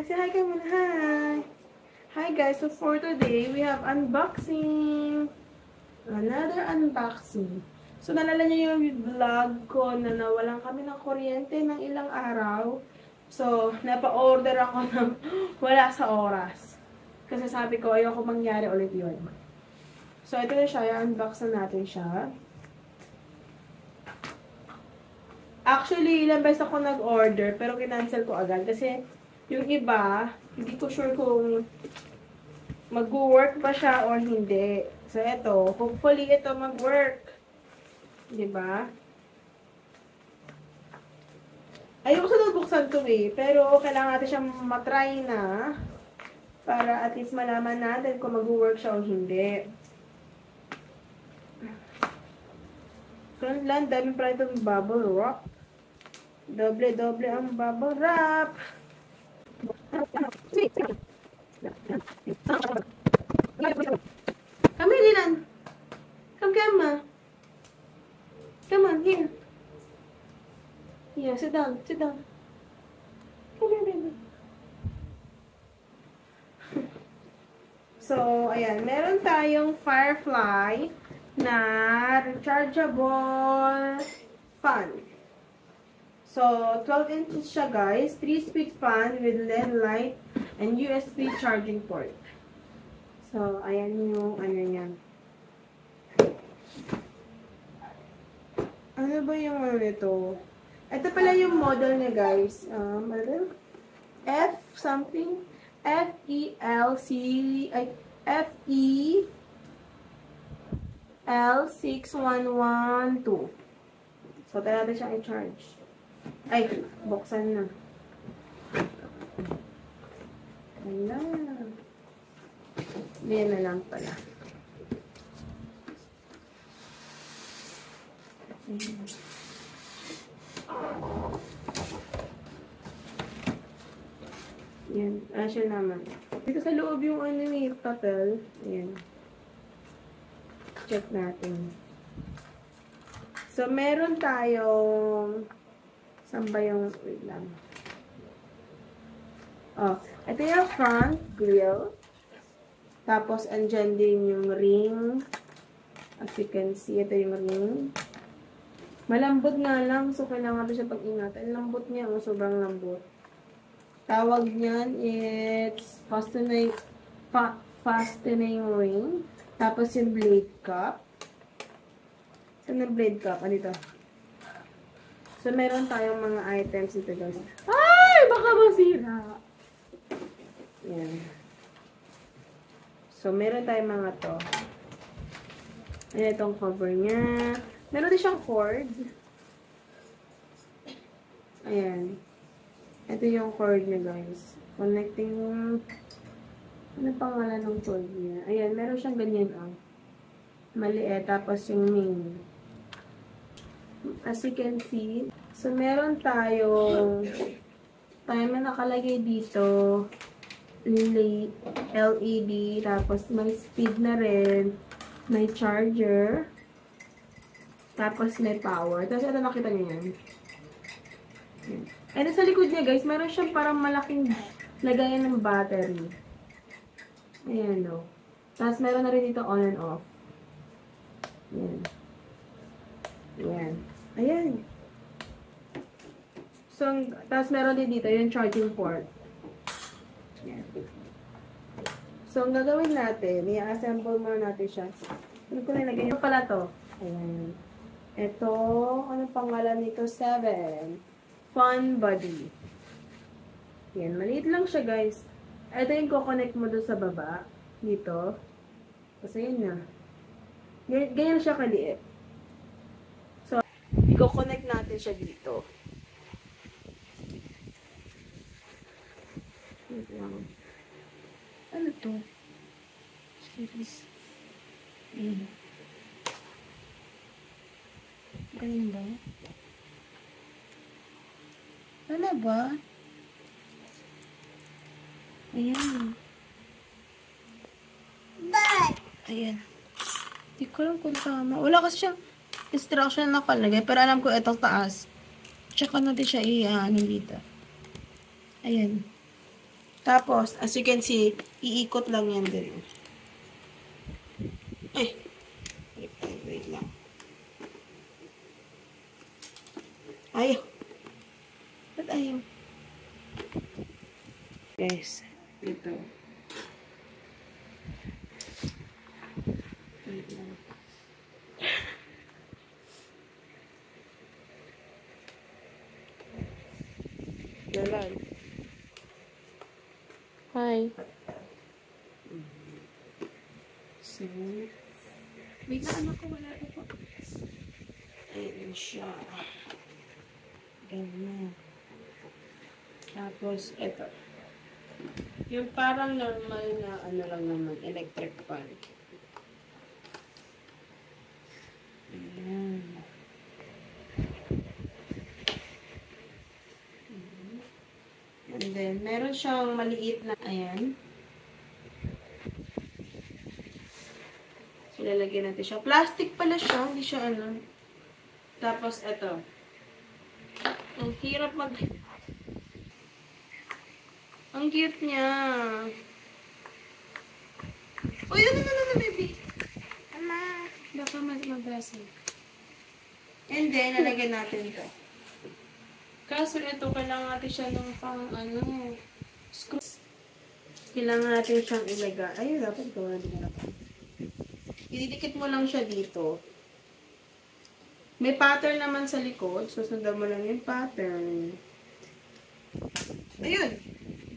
Hi! Say hi kayo muna. Hi! Hi guys! So for today, we have unboxing. Another unboxing. So nalala niyo yung vlog ko na nawalan kami ng kuryente ng ilang araw. So, napa-order ako ng wala sa oras. Kasi sabi ko, ayoko mangyari ulit yun. So, ito na siya. I-unbox na natin siya. Actually, ilang beses ako nag-order, pero kinancel ko agad. Kasi, yung iba, hindi ko sure kung mag-work ba siya or hindi. So, ito. Hopefully, ito mag-work. Diba? Ayoko sa buksan to eh. Pero, kailangan natin siyang matry na. Para at least malaman natin kung mag-work siya o hindi. Lang, dami pa itong bubble wrap. Doble-doble ang bubble wrap. Come here, Dylan. Come, Ma. Come on, here. Here, sit down, sit down. Come here, baby. So, ayan. Meron tayong Firefly na rechargeable fan. So, 12 inches siya guys. 3-speed fan with LED light and USB charging port. So, ayan yung ano niya. Ano ba yung ano nito? Ito pala yung model niya guys. F something. FEL6112. So, tayo natin siyang i-charge. Ay, buksan na. Ayan. Yan na lang pala. Ayan. Yan. Siya naman. Dito sa loob yung ano yung papel. Ayan. Check natin. So, meron tayong saan ba yung wait lang. Oh, ito yung front grill. Tapos, andyan din yung ring. As you can see, ito yung ring. Malambot nga lang. So, kailangan ito siya pag-ingatan. Lambot niya. Sobrang lambot. Tawag niyan, it's fastening ring. Tapos yung blade cup. Saan yung blade cup? Ano dito? So, meron tayong mga items dito guys. Ay! Baka masira! Yan. So, meron tayong mga to. Ayan itong cover niya. Meron din siyang cord. Ayan. Ito yung cord niya, guys. Connecting, ano pangalan ng cord niya? Ayan, meron siyang ganyan, oh. Maliit, tapos yung main. As you can see, so meron tayong, may nakalagay dito, LED, tapos may speed na rin, may charger, tapos may power. Tapos ito, nakita niyo yan. And sa likod niya guys, meron siyang parang malaking lagayan ng battery. Ayan o. Tapos meron na rin dito on and off. Ayan. Ayan. Ayan. So, tapos meron din dito yung charging port. Ayan. So, ang gagawin natin, i-assemble muna natin siya. Ano ko nilagay? Ito pala to. Ayan. Ito, ano pangalan nito? 7. Fun Buddy. Yan, maliit lang siya, guys. Ito yung kukonect mo doon sa baba. Dito. Kasi yun na. Ganyan siya kaliit. So, i-connect natin siya dito. Ano to? Series. Ayan. Ganyan ba? Ano ba? Ayan. Ayan. Hindi ko alam kung tama. Wala kasi siyang instruction na nakalagay. Pero alam ko itong taas. Tsaka natin siya i-ano dito. Ayan. Tapos, as you can see, iikot lang yan din. Ay! Wait lang. Ayaw. Ba't ayaw? Guys, ito. Wait lang. Galan. Hi. So, wait na, anak ko, wala ito. Ayan siya. Ganyan. Tapos, ito. Yung parang normal na, ano lang naman, electric fan. Ayan. And then, meron siyang maliit na, ayan. So, lalagyan natin siya. Plastic pala siya, hindi siya ano. Tapos, ito. Ang hirap mag... Ang cute niya. Uy, ano, baby? Mama. Baka mag-blessing. And then, lalagyan natin ito. Kaso ito, kailangan natin siya ng pang, ano, screws. Kailangan natin siyang ilagay. Ay, dapat gawa din natin. Ididikit mo lang siya dito. May pattern naman sa likod. Susundan mo lang yung pattern. Ayun.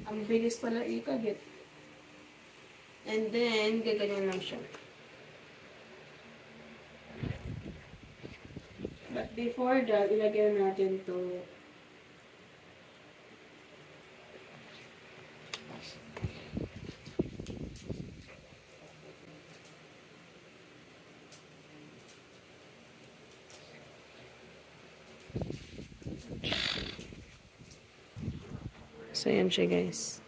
Ang bilis pala ikabit. And then, gaganyan lang siya. But before that, ilagyan natin to. So, yan siya, guys.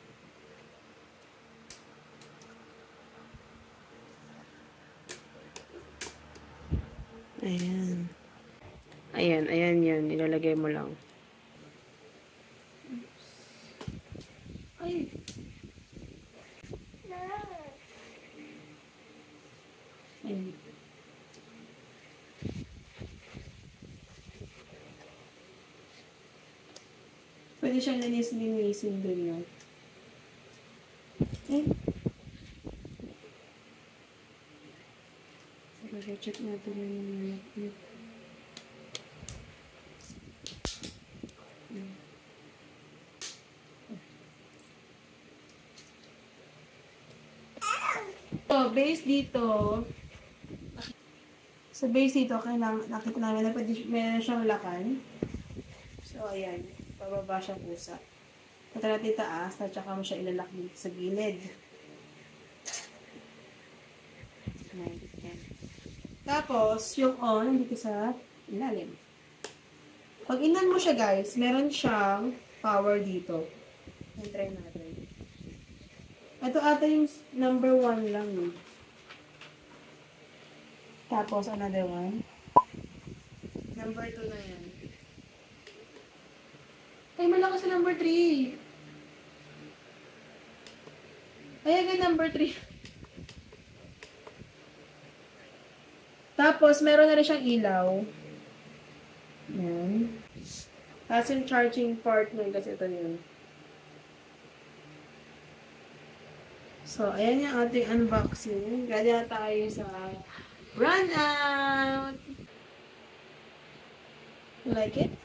Ayan. Ayan yan. Ilalagay mo lang. Ay! Ayan. Pwede siyang linisin doon yun. Eh. Check natin yung so, base dito. Sa base dito, kailangan, nakita namin na pwede, meron siyang lakan. So, ayan. Pababa siya pusa. Punta natin taas, at saka mo siya ilalak dito sa gilid. Ayan. Tapos, yung on, dito sa ilalim. Pag inan mo siya, guys, meron siyang power dito. Ayan, try natin. Ito ata yung number 1 lang. Eh. Tapos, another one. Number 2 na yan. Ay, malakas sa number 3. Ay, agad number 3. Tapos, meron na rin siyang ilaw. Ayan. Tapos yung charging part nun, kasi ito yun. So, ayan yung ating unboxing. Gaya tayo sa run out! You like it?